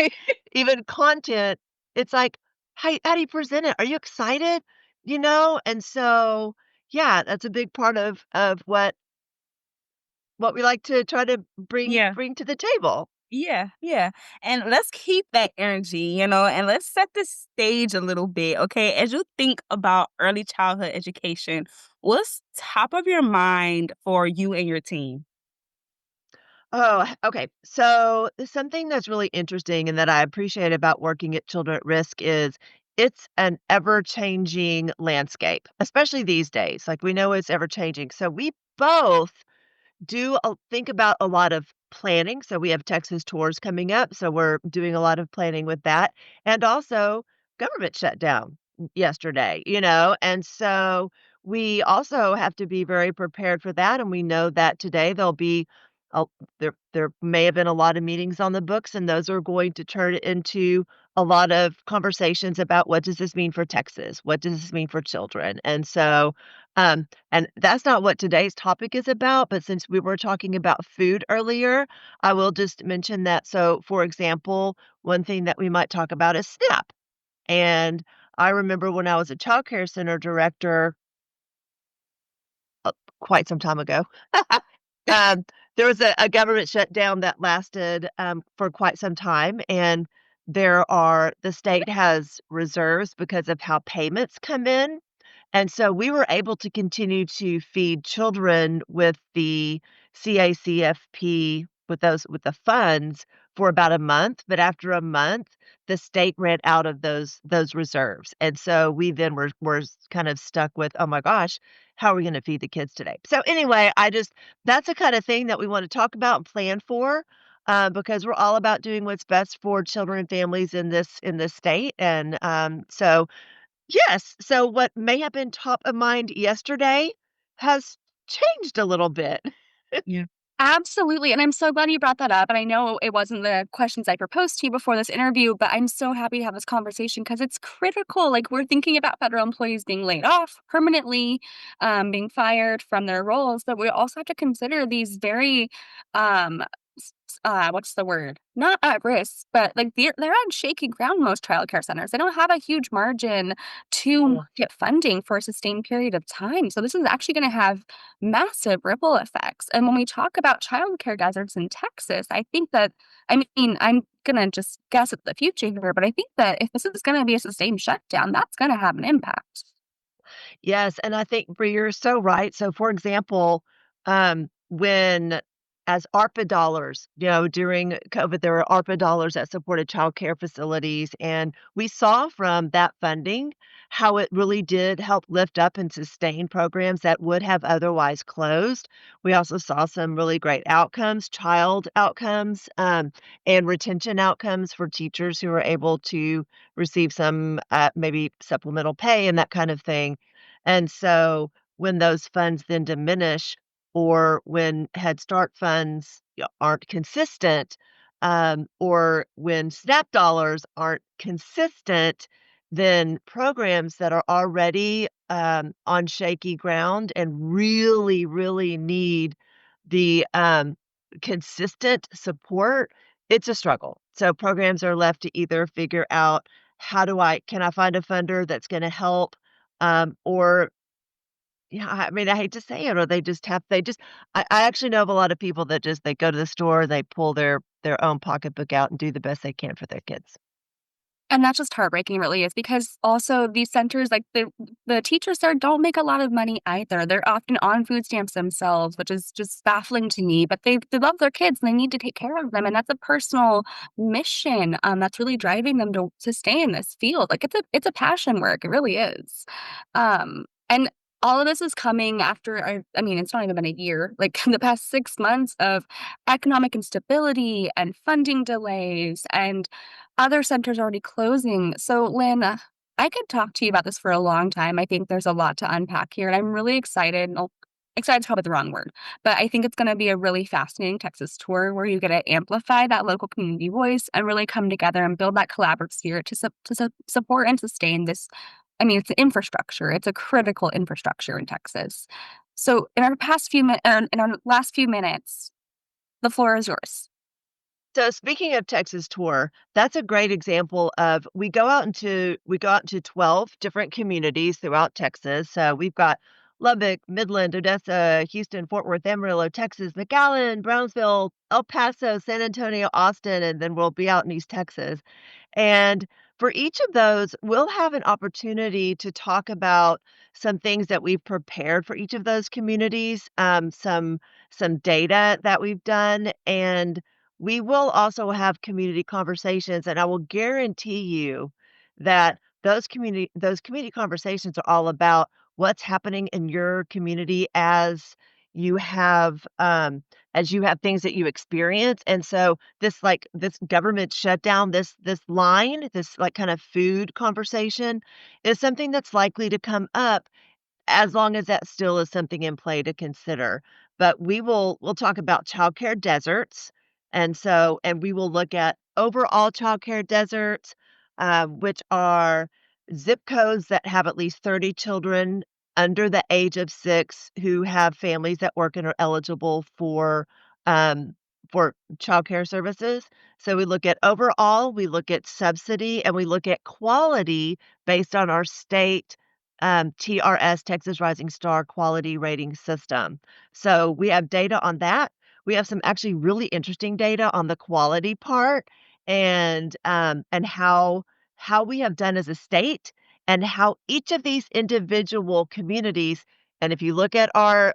even content. It's like, how do you present it? Are you excited? And so, yeah, that's a big part of what we like to try to Yeah. bring to the table. Yeah. And let's keep that energy, and let's set the stage a little bit, okay? As you think about early childhood education, what's top of your mind for you and your team? Oh, okay. So something that's really interesting and that I appreciate about working at Children at Risk is it's an ever-changing landscape, especially these days. Like we know it's ever changing. So we both think about a lot of planning. So we have Texas tours coming up. So we're doing a lot of planning with that. And also government shutdown yesterday, and so we also have to be very prepared for that. And we know that today there'll be a, there may have been a lot of meetings on the books, and those are going to turn into a lot of conversations about what does this mean for Texas? What does this mean for children? And so and that's not what today's topic is about, but since we were talking about food earlier, I will just mention that. So, for example, one thing that we might talk about is SNAP. And I remember when I was a child care center director quite some time ago, um, there was a government shutdown that lasted for quite some time. And the state has reserves because of how payments come in. And so we were able to continue to feed children with the CACFP with the funds for about a month, but after a month, the state ran out of those reserves, and so we then were kind of stuck with, "Oh my gosh, how are we gonna feed the kids today?" So anyway, I just that's the kind of thing that we wanna talk about and plan for, because we're all about doing what's best for children and families in this state, and, so yes, so what may have been top of mind yesterday has changed a little bit. Yeah. Absolutely, and I'm so glad you brought that up, and I know it wasn't the questions I proposed to you before this interview, but I'm so happy to have this conversation because it's critical. Like, we're thinking about federal employees being laid off permanently, being fired from their roles, but we also have to consider these very, what's the word? Not at risk, but, like, they're on shaky ground, most childcare centers. They don't have a huge margin to get funding for a sustained period of time, so this is actually gonna have massive ripple effects. And when we talk about childcare deserts in Texas, I think that, I mean, I'm gonna just guess at the future here, but I think that if this is gonna be a sustained shutdown, that's gonna have an impact. Yes, and I think, Bree, you're so right. So, for example, when as ARPA dollars, during COVID, there were ARPA dollars that supported childcare facilities, and we saw from that funding how it really did help lift up and sustain programs that would have otherwise closed. We also saw some really great outcomes, child outcomes, and retention outcomes for teachers who were able to receive some maybe supplemental pay and that kind of thing. And so when those funds then diminish or when Head Start funds aren't consistent, or when SNAP dollars aren't consistent, then programs that are already on shaky ground and really, really need the consistent support, it's a struggle. So programs are left to either figure out can I find a funder that's going to help, or yeah, I mean, I hate to say it, or they just I actually know of a lot of people that just they go to the store, they pull their own pocketbook out and do the best they can for their kids. And that's just heartbreaking, it really is, because also these centers, like, the teachers there don't make a lot of money either. They're often on food stamps themselves, which is just baffling to me, but they love their kids, and they need to take care of them, and that's a personal mission, that's really driving them to stay in this field. Like, it's a passion work, it really is. And all of this is coming after, I mean, it's not even been a year, like, in the past 6 months of economic instability and funding delays and other centers already closing. So, Lynn, I could talk to you about this for a long time. I think there's a lot to unpack here, and I'm really excited. Well, excited is probably the wrong word, but I think it's going to be a really fascinating Texas tour where you get to amplify that local community voice and really come together and build that collaborative spirit to support and sustain this. I mean, it's an infrastructure. It's a critical infrastructure in Texas. So, in our last few minutes, the floor is yours. So speaking of Texas tour, that's a great example of we go out into 12 different communities throughout Texas. So we've got Lubbock, Midland, Odessa, Houston, Fort Worth, Amarillo, Texas, McAllen, Brownsville, El Paso, San Antonio, Austin, and then we'll be out in East Texas. And for each of those, we'll have an opportunity to talk about some things that we've prepared for each of those communities, some data that we've done, and we will also have community conversations. And I will guarantee you that those community conversations are all about what's happening in your community you have as you have things that you experience. And so this government shutdown, this line, this like kind of food conversation is something that's likely to come up as long as that still is something in play to consider. But we'll talk about childcare deserts, and we will look at overall childcare deserts, which are zip codes that have at least 30 children under the age of 6 who have families that work and are eligible for childcare services. So we look at overall, we look at subsidy, and we look at quality based on our state TRS, Texas Rising Star Quality Rating System. So we have data on that. We have some actually really interesting data on the quality part and how we have done as a state and how each of these individual communities And if you look at our,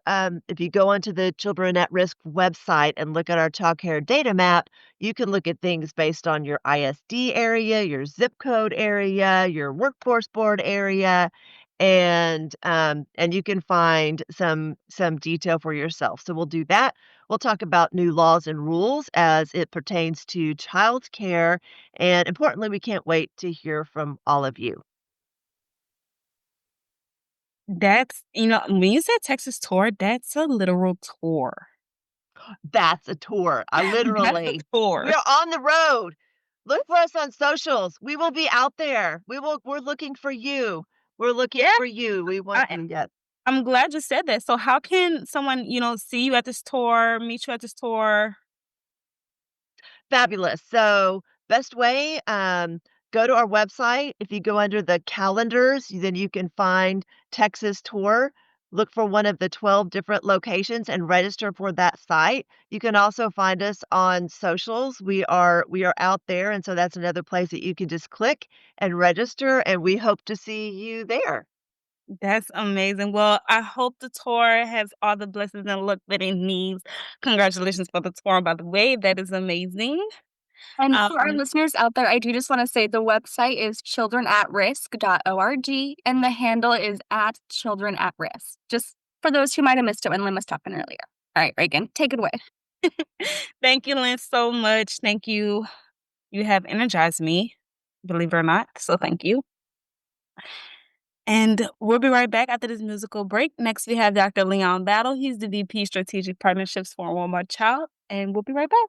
if you go onto the Children at Risk website and look at our child care data map, you can look at things based on your ISD area, your zip code area, your workforce board area, and you can find some detail for yourself. So we'll do that. We'll talk about new laws and rules as it pertains to child care, and importantly, we can't wait to hear from all of you. That's when you said Texas tour, that's a literal tour. That's a tour. I That's a literally we tour. are on the road. Look for us on socials. We will be out there. We're looking for you. We're looking Yeah, for you. We want I you. Yes. I'm glad you said that. So how can someone, see you at this tour, meet you at this tour? Fabulous. So, best way, go to our website. If you go under the calendars, then you can find Texas Tour. Look for one of the 12 different locations and register for that site. You can also find us on socials. We are out there, and so that's another place that you can just click and register, and we hope to see you there. That's amazing. Well, I hope the tour has all the blessings and luck that it needs. Congratulations for the tour, by the way. That is amazing. And Um, for our listeners out there, I do just want to say the website is childrenatrisk.org and the handle is at childrenatrisk. Just for those who might have missed it when Lynn was talking earlier. All right, Reagan, take it away. Thank you, Lynn, so much. Thank you. You have energized me, believe it or not. So thank you. And we'll be right back after this musical break. Next, we have Dr. Leon Battle. He's the VP Strategic Partnerships for One More Child. And we'll be right back.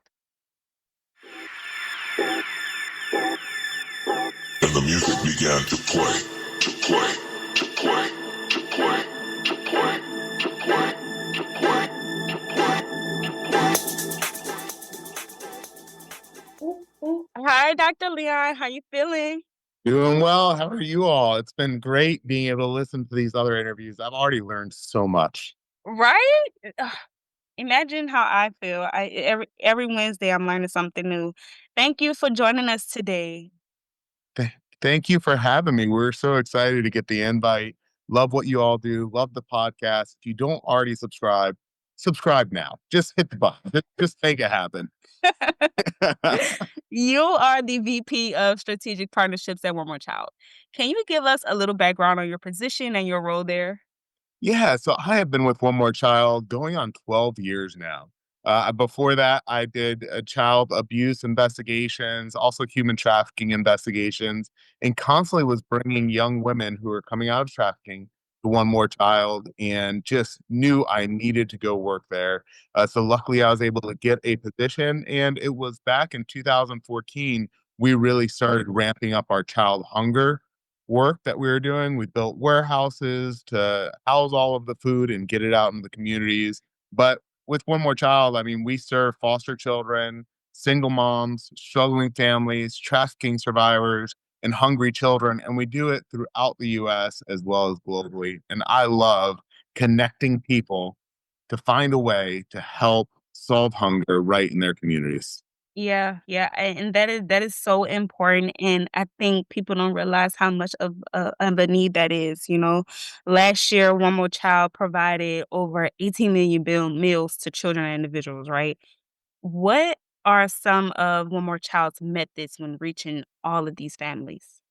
And the music began to play, to play, to play, to play, to play, to play, to play. Hi, Dr. Leon. How you feeling? Doing well. How are you all? It's been great being able to listen to these other interviews. I've already learned so much. Right? Ugh, imagine how I feel. Every Wednesday I'm learning something new. Thank you for joining us today. Th- Thank you for having me. We're so excited to get the invite. Love what you all do. Love the podcast. If you don't already subscribe, subscribe now. Just hit the button. Just make it happen. You are the VP of Strategic Partnerships at One More Child. Can you give us a little background on your position and your role there? Yeah, so I have been with One More Child going on 12 years now. Before that, I did child abuse investigations, also human trafficking investigations, and constantly was bringing young women who are coming out of trafficking to One More Child and just knew I needed to go work there. So luckily, I was able to get a position, and it was back in 2014 we really started ramping up our child hunger work that we were doing. We built warehouses to house all of the food and get it out in the communities. But with One More Child, I mean, we serve foster children, single moms, struggling families, trafficking survivors, and hungry children. And we do it throughout the US as well as globally. And I love connecting people to find a way to help solve hunger right in their communities. Yeah, yeah, and that is so important, and I think people don't realize how much of a need that is. Last year, One More Child provided over 18 million meals to children and individuals. Right? What are some of One More Child's methods when reaching all of these families?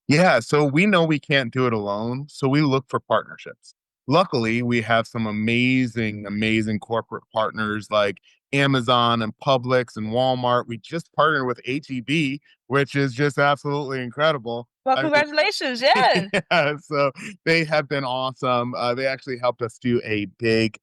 Yeah, so we know we can't do it alone, so we look for partnerships. Luckily, we have some amazing, amazing corporate partners like Amazon and Publix and Walmart. We just partnered with HEB, which is just absolutely incredible. Well, I congratulations! Yes. yeah, so they have been awesome. They actually helped us do a big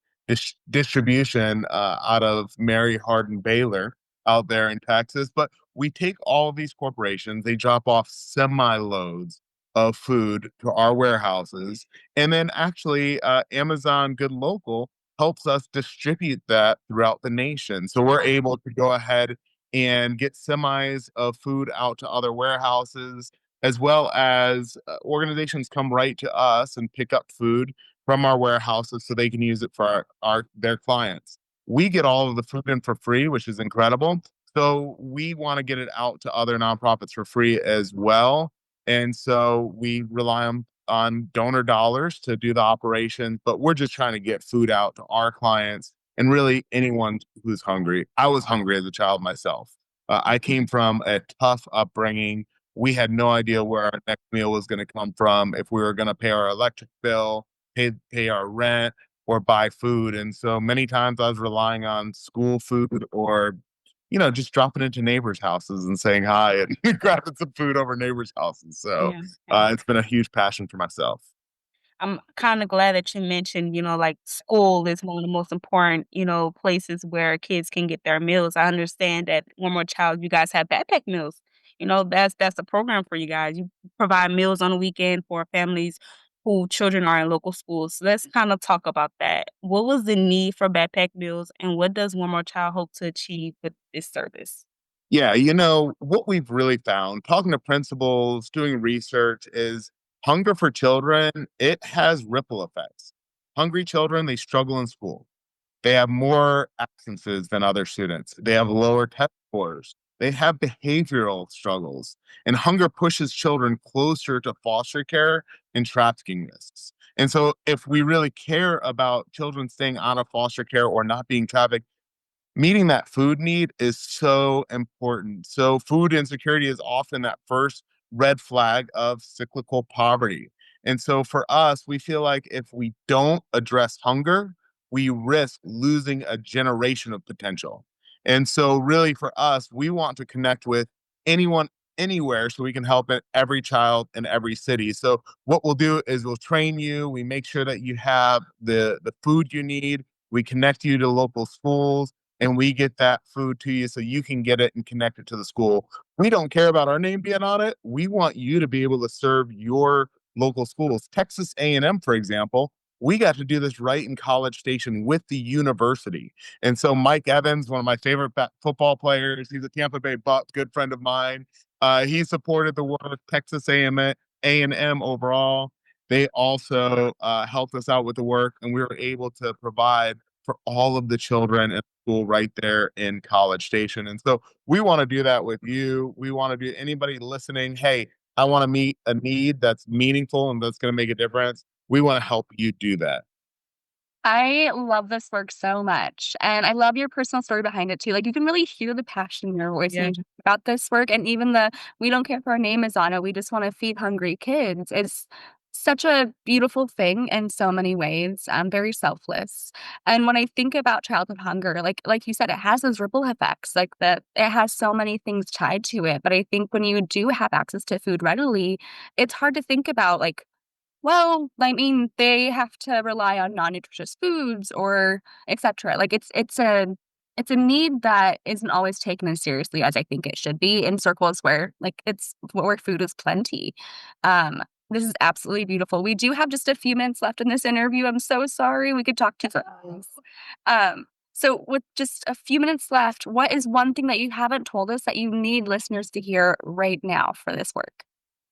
distribution out of Mary Hardin Baylor out there in Texas. But we take all of these corporations, they drop off semi loads of food to our warehouses. And then actually, Amazon Good Local helps us distribute that throughout the nation. So we're able to go ahead and get semis of food out to other warehouses, as well as organizations come right to us and pick up food from our warehouses so they can use it for their clients. We get all of the food in for free, which is incredible. So we want to get it out to other nonprofits for free as well. And so we rely on on donor dollars to do the operations, but we're just trying to get food out to our clients and really anyone who's hungry. I was hungry as a child myself. I came from a tough upbringing. We had no idea where our next meal was going to come from, if we were going to pay our electric bill, pay our rent, or buy food. And so many times I was relying on school food or, just dropping into neighbors' houses and saying hi and grabbing some food over neighbors' houses. So Yeah, yeah. it's been a huge passion for myself. I'm kinda glad that you mentioned, like, school is one of the most important, places where kids can get their meals. I understand that One More Child, you guys have backpack meals. That's a program for you guys. You provide meals on the weekend for families who children are in local schools. So let's kinda talk about that. What was the need for backpack meals, and what does One More Child hope to achieve with this service? Yeah, what we've really found, talking to principals, doing research, is hunger for children, it has ripple effects. Hungry children, they struggle in school. They have more absences than other students. They have lower test scores. They have behavioral struggles. And hunger pushes children closer to foster care and trafficking risks. And so, if we really care about children staying out of foster care or not being trafficked, meeting that food need is so important. So, food insecurity is often that first red flag of cyclical poverty. And so, for us, we feel like if we don't address hunger, we risk losing a generation of potential. And so, really, for us, we want to connect with anyone, anywhere, so we can help every child in every city. So, what we'll do is we'll train you, we make sure that you have the food you need, we connect you to local schools, and we get that food to you so you can get it and connect it to the school. We don't care about our name being on it. We want you to be able to serve your local schools. Texas A&M, for example, we got to do this right in College Station with the university. And so Mike Evans, one of my favorite football players, he's a Tampa Bay Buck, good friend of mine. He supported the work of Texas A&M overall. They also helped us out with the work, and we were able to provide for all of the children in school right there in College Station. And so we want to do that with you. We want to do anybody listening. Hey, I want to meet a need that's meaningful and that's going to make a difference. We want to help you do that. I love this work so much, and I love your personal story behind it too. Like, you can really hear the passion in your voice when Yeah. you talk about this work, and even the "We don't care if our name is on it, we just wanna feed hungry kids." It's such a beautiful thing in so many ways, very selfless, and when I think about childhood hunger, like you said, it has those ripple effects, like, that it has so many things tied to it, but I think when you do have access to food readily, it's hard to think about, like, well, I mean, they have to rely on non-nutritious foods or et cetera. Like, it's a need that isn't always taken as seriously as I think it should be in circles where, like, it's where food is plenty. Um, this is absolutely beautiful. We do have just a few minutes left in this interview. I'm so sorry. We could talk to hours. So with just a few minutes left, what is one thing that you haven't told us that you need listeners to hear right now for this work?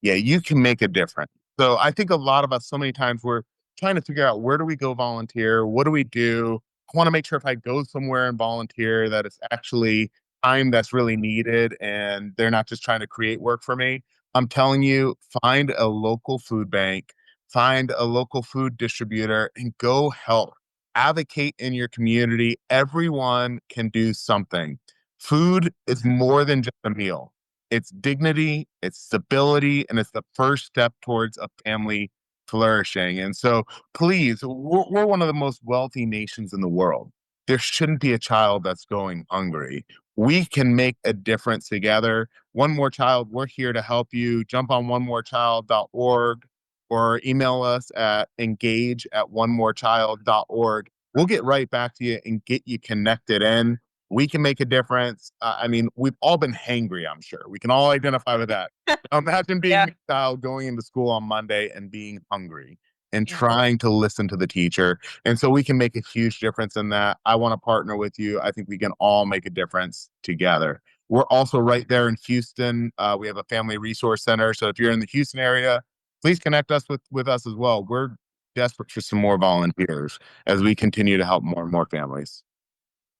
Yeah, you can make a difference. So I think a lot of us, so many times, we're trying to figure out, where do we go volunteer? What do we do? I want to make sure if I go somewhere and volunteer that it's actually time that's really needed and they're not just trying to create work for me. I'm telling you, find a local food bank, find a local food distributor, and go help. Advocate in your community. Everyone can do something. Food is more than just a meal. It's dignity, it's stability, and it's the first step towards a family flourishing. And so, please, we're one of the most wealthy nations in the world. There shouldn't be a child that's going hungry. We can make a difference together. One More Child, we're here to help you. Jump on onemorechild.org or email us at engage@onemorechild.org. We'll get right back to you and get you connected in. We can make a difference. I mean, we've all been hangry, I'm sure. We can all identify with that. Imagine being Yeah. a child going into school on Monday and being hungry and Yeah. trying to listen to the teacher. And so we can make a huge difference in that. I want to partner with you. I think we can all make a difference together. We're also right there in Houston. We have a family resource center. So if you're in the Houston area, please connect us with us as well. We're desperate for some more volunteers as we continue to help more and more families.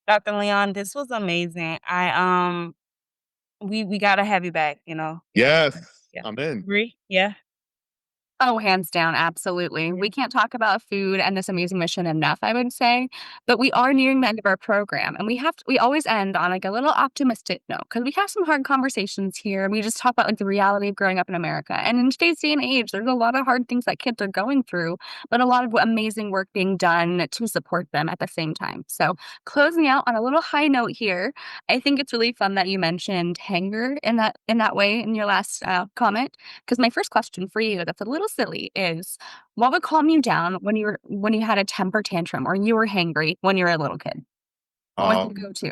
Dr. Leon, this was amazing. We gotta have you back. Yes, Yeah. I'm in. Agree? Yeah. Oh, hands down, absolutely. We can't talk about food and this amazing mission enough, I would say, but we are nearing the end of our program, and we always end on, like, a little optimistic note because we have some hard conversations here, and we just talk about, like, the reality of growing up in America, and in today's day and age, there's a lot of hard things that kids are going through, but a lot of amazing work being done to support them at the same time. So, closing out on a little high note here, I think it's really fun that you mentioned hanger in that way in your last, comment. Because my first question for you that's a little silly is, what would calm you down when you had a temper tantrum or you were hangry when you were a little kid? What was your Um, go-to?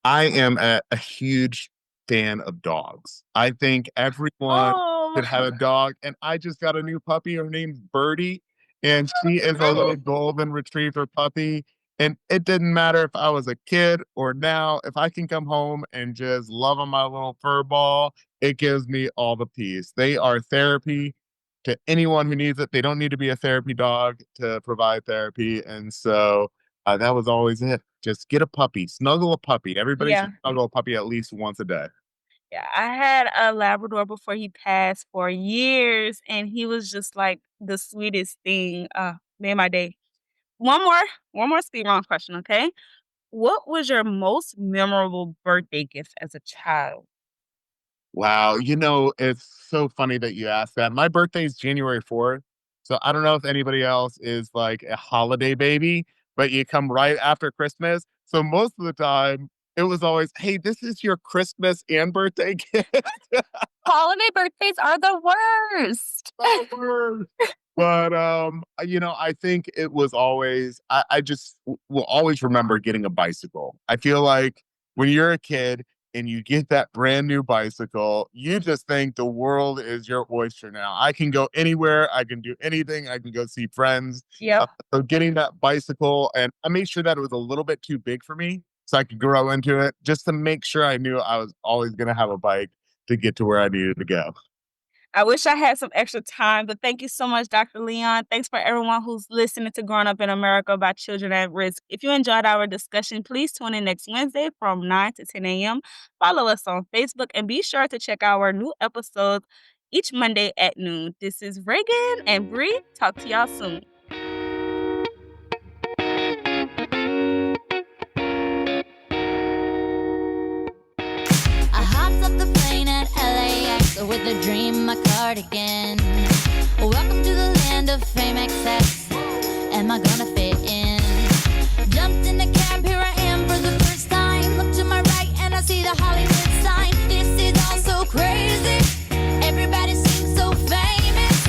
I am a huge fan of dogs. I think everyone Oh, should have a dog, and I just got a new puppy. Her name's Birdie, and she is a little golden retriever puppy. And it didn't matter if I was a kid or now, if I can come home and just love on my little fur ball, it gives me all the peace. They are therapy to anyone who needs it. They don't need to be a therapy dog to provide therapy. And so that was always it. Just get a puppy, snuggle a puppy. Everybody yeah. should snuggle a puppy at least once a day. Yeah, I had a Labrador before he passed for years, and he was just like the sweetest thing. Made my day. One more, one more speed round question, okay? What was your most memorable birthday gift as a child? Wow, it's so funny that you asked that. My birthday is January 4th, so I don't know if anybody else is like a holiday baby, but you come right after Christmas. So most of the time, it was always, "Hey, this is your Christmas and birthday gift." Holiday birthdays are the worst. Word. But I think it was always I just will always remember getting a bicycle. I feel like when you're a kid and you get that brand new bicycle, you just think the world is your oyster now. I can go anywhere, I can do anything, I can go see friends. Yep. So getting that bicycle, and I made sure that it was a little bit too big for me so I could grow into it, just to make sure I knew I was always going to have a bike to get to where I needed to go. I wish I had some extra time, but thank you so much, Dr. Leon. Thanks for everyone who's listening to Growing Up in America about children at risk. If you enjoyed our discussion, please tune in next Wednesday from 9 to 10 a.m. Follow us on Facebook and be sure to check our new episodes each Monday at noon. This is Reagan and Bree. Talk to y'all soon. I hopped up the plane at LAX with a dream, my cardigan. Welcome to the land of fame excess. Am I gonna fit in? Jumped in the cab, here I am for the first time. Look to my right and I see the Hollywood sign. This is all so crazy. Everybody seems so famous.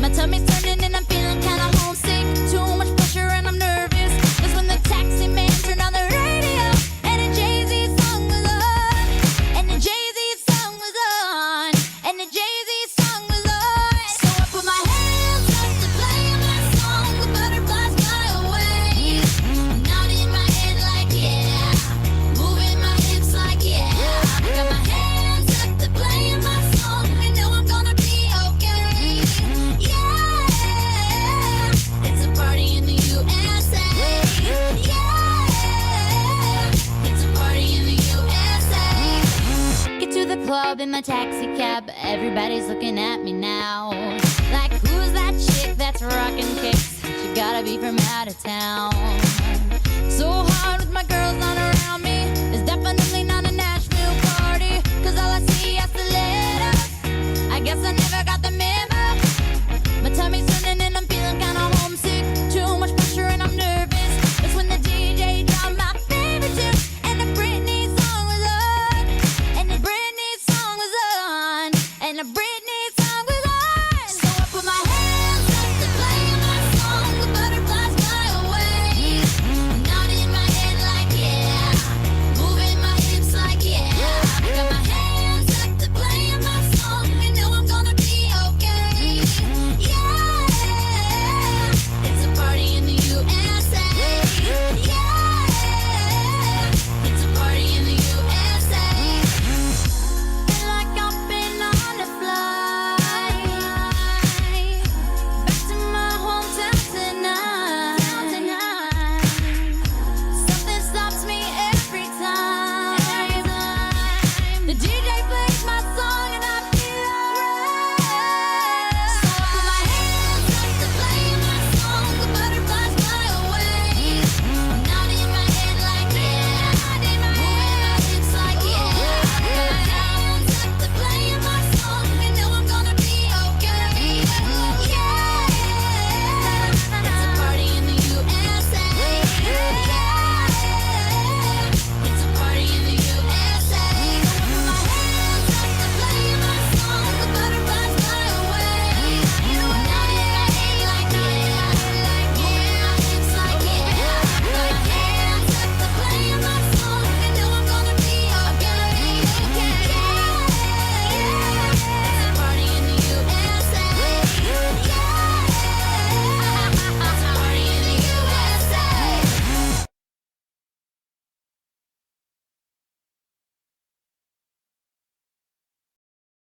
My tummy's turning and I'm feeling kinda homesick. Too much pressure and I'm nervous. That's when the taxi man turned on the radio and a Jay-Z song was on. And the Jay-Z song was on. And the Jay-Z song was on. So I put my hands up to play my song. The butterflies fly away. Nodding my head like yeah. Moving my hips like yeah. I got my hands up to play my song. I know I'm gonna be okay. Yeah. It's a party in the USA. Yeah. It's a party in the USA. Get to the club in my taxi cab. Everybody's looking at me now. Like, who's that chick that's rocking kicks? She gotta be from out of town. So hard with my girls on around me.